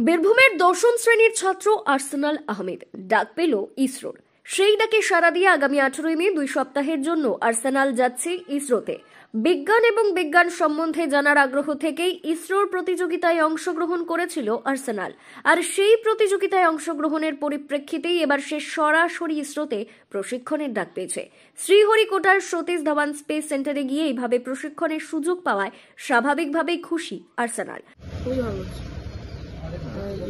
বীরভূমের দশম শ্রেণীর ছাত্র আর্সেনাল আহমেদ ডাক পেল ইসরোর। সেই ডাকে সাড়া দিয়ে আগামী 18 মে 2 সপ্তাহের জন্য আর্সেনাল যাচ্ছে ইসরোতে। বিজ্ঞান এবং বিজ্ঞান সম্বন্ধে জানার আগ্রহ থেকেই ইসরোর প্রতিযোগিতায় অংশগ্রহণ করেছিল আর্সেনাল। আর সেই প্রতিযোগিতায় অংশগ্রহণের পরিপ্রেক্ষিতেই এবার সে সরাসরি ইসরোতে প্রশিক্ষণের ডাক পেয়েছে। শ্রীহরিকোটার সতীশ ধাওয়ান স্পেস সেন্টারে গিয়ে এইভাবে প্রশিক্ষণের সুযোগ পাওয়ায় স্বাভাবিকভাবেই খুশি আর্সেনাল।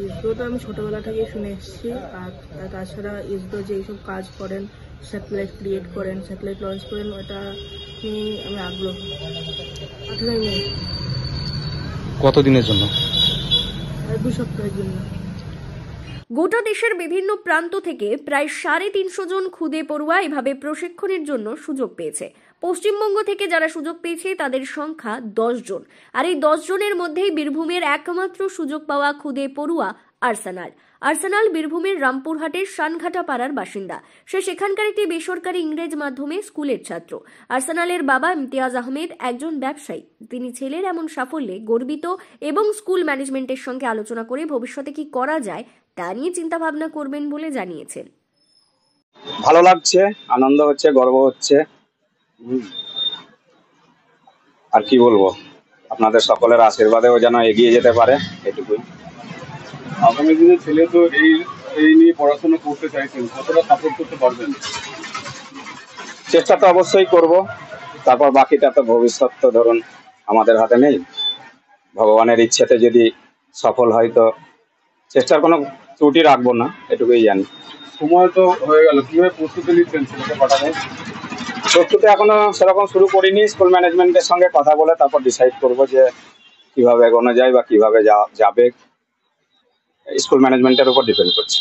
ইসরোটা আমি ছোটবেলা থেকে শুনে এসেছি। আর তাছাড়া ইসরো যে এইসব কাজ করেন, স্যাটেলাইট ক্রিয়েট করেন, স্যাটেলাইট লঞ্চ করেন, ওটা নিয়ে আমি আগ্রহ। 18 মে। কতদিনের জন্য? 2 সপ্তাহের জন্য। গোটা দেশের বিভিন্ন প্রান্ত থেকে প্রায় 350 জন খুদে পড়ুয়া এভাবে প্রশিক্ষণের জন্য সুযোগ পেয়েছে। পশ্চিমবঙ্গ থেকে যারা সুযোগ পেয়েছে তাদের সংখ্যা 10 জন। আর এই 10 জনের মধ্যেই বীরভূমের একমাত্র সুযোগ পাওয়া খুদে পড়ুয়া আর্সেনাল বীরভূমের রামপুরহাটের শানঘাটা পাড়ার বাসিন্দা। সে সেখানকার একটি বেসরকারি ইংরেজ মাধ্যমে স্কুলের ছাত্র। আর্সেনালের বাবা ইমতিয়াজ আহমেদ একজন ব্যবসায়ী। তিনি ছেলের এমন সাফল্যে গর্বিত এবং স্কুল ম্যানেজমেন্টের সঙ্গে আলোচনা করে ভবিষ্যতে কি করা যায় তা নিয়ে চিন্তা ভাবনা করবেন বলে জানিয়েছেন। ভালো লাগছে, আনন্দ হচ্ছে, গর্ব হচ্ছে। আর কি বলবো, আপনাদের সকলের আশীর্বাদেও যেন এগিয়ে যেতে পারে, এটুকুই। আগামী দিনে ছেলে তো এই নিয়ে পড়াশোনা করতে চাইছেন, কতটা সাপোর্ট করতে পারবেন? চেষ্টা তো অবশ্যই করব। তারপর বাকিটা তো ভবিষ্যৎ তো ধরুন আমাদের হাতে নেই। ভগবানের ইচ্ছেতে যদি সফল হয় তো চেষ্টার কোনো ত্রুটি রাখবো না, এটুকুই জানি। সময় তো হয়ে গেল, কিভাবে প্রস্তুতি নিচ্ছেন ছেলেকে পাঠাবেন? প্রস্তুতি এখনো সেরকম শুরু করিনি। স্কুল ম্যানেজমেন্টের সঙ্গে কথা বলে তারপর ডিসাইড করব যে কিভাবে এগোনো যায় বা কিভাবে যাবে। স্কুল ম্যানেজমেন্টের উপর ডিপেন্ড করছে।